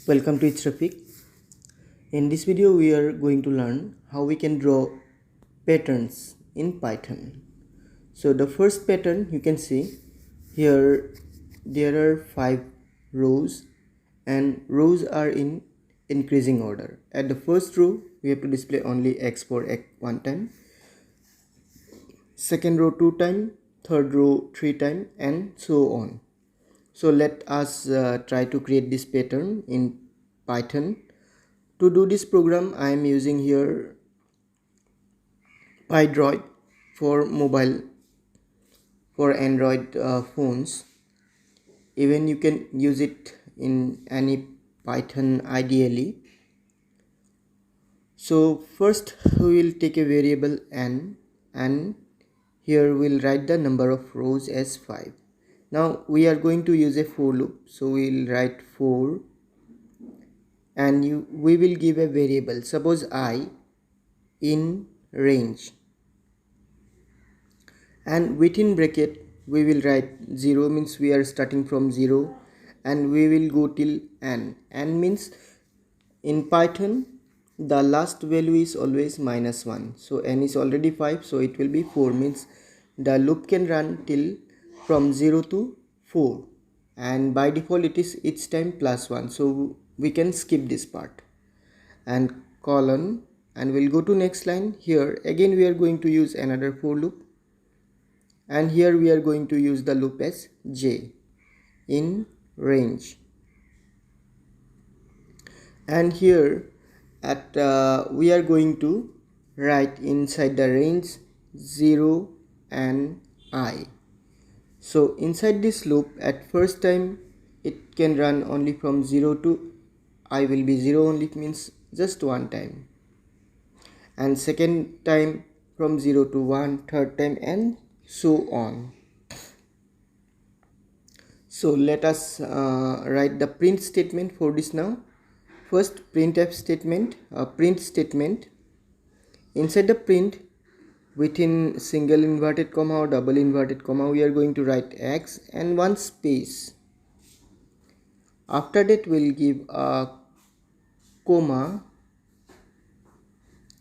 Welcome to It's Rafiq. In this video we are going to learn how we can draw patterns in Python. So the first pattern you can see here, there are 5 rows and rows are in increasing order. At the first row we have to display only x for x one time, second row 2 times, third row 3 times, and so on. So let us try to create this pattern in Python. To do this program I am using here PyDroid for mobile, for Android phones. Even you can use it in any Python ideally. So first we will take a variable n, and here we'll write the number of rows as 5. Now we are going to use a for loop, so we'll write for, and we will give a variable, suppose I, in range, and within bracket we will write 0, means we are starting from 0, and we will go till n. N means in Python the last value is always -1, so n is already 5, so it will be 4, means the loop can run till from 0 to 4, and by default it is each time +1, so we can skip this part, and colon, and we'll go to next line. Here again we are going to use another for loop, and here we are going to use the loop as j, in range, and here at we are going to write inside the range 0 and I. So inside this loop at first time it can run only from 0 to I will be 0 only, means just one time, and second time from 0 to 1, third time, and so on. So let us write the print statement for this now. First printf statement, print statement. Inside the print, within single inverted comma or double inverted comma, we are going to write x and one space. After that we'll give a comma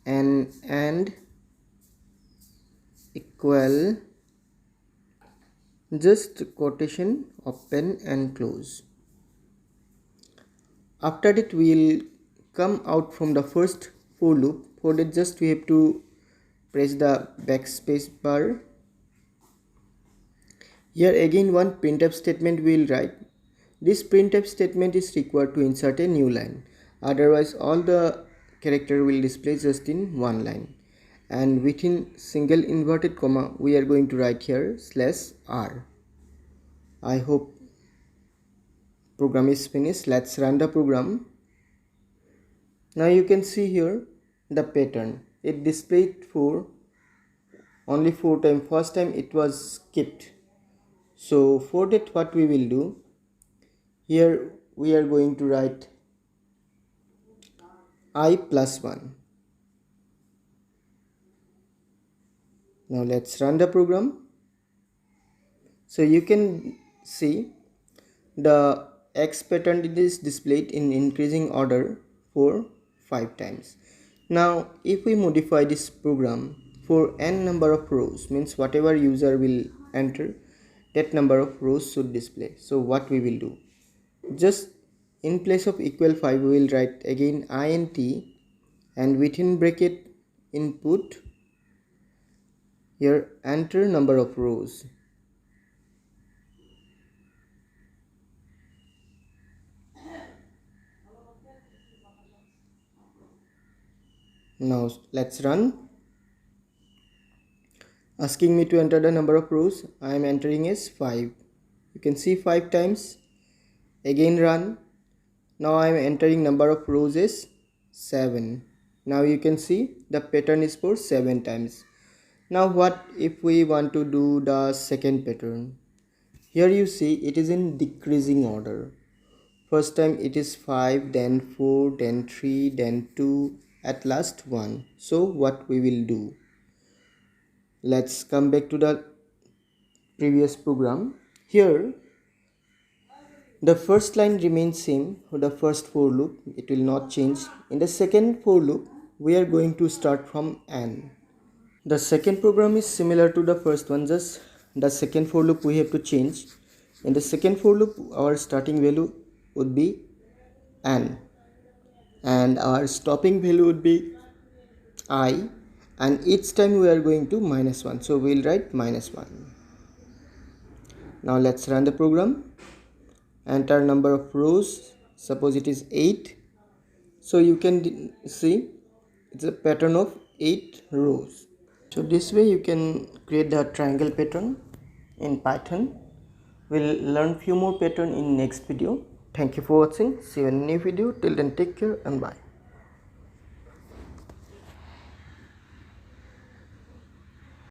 and equal, just quotation open and close. After that we will come out from the first for loop. For that just we have to press the backspace bar. Here again one printf statement we will write. This printf statement is required to insert a new line, otherwise all the character will display just in one line. And within single inverted comma we are going to write here /r. I hope program is finished. Let's run the program. Now you can see here the pattern. It displayed for only 4 times. First time it was skipped. So for that what we will do, here we are going to write I plus 1. Now let's run the program. So you can see the x pattern is displayed in increasing order for 5 times. Now if we modify this program for n number of rows, means whatever user will enter, that number of rows should display. So what we will do, just in place of equal 5 we will write again int, and within bracket input, here enter number of rows. Now let's run. Asking me to enter the number of rows, I am entering as 5. You can see 5 times. Again run. Now I am entering number of rows is 7. Now you can see the pattern is for 7 times. Now what if we want to do the second pattern? Here you see it is in decreasing order. First time it is 5, then 4, then 3, then 2, at last 1. So what we will do? Let's come back to the previous program. Here The first line remains same for the first for loop, it will not change. In the second for loop, we are going to start from n. The second program is similar to the first one, just the second for loop we have to change. In the second for loop, our starting value would be n and our stopping value would be I, and each time we are going to -1, so we'll write -1. Now let's run the program. Enter number of rows, suppose it is 8, so you can see it's a pattern of 8 rows. So this way you can create the triangle pattern in Python. We'll learn few more pattern in next video. Thank you for watching. See you in a new video. Till then, take care and bye.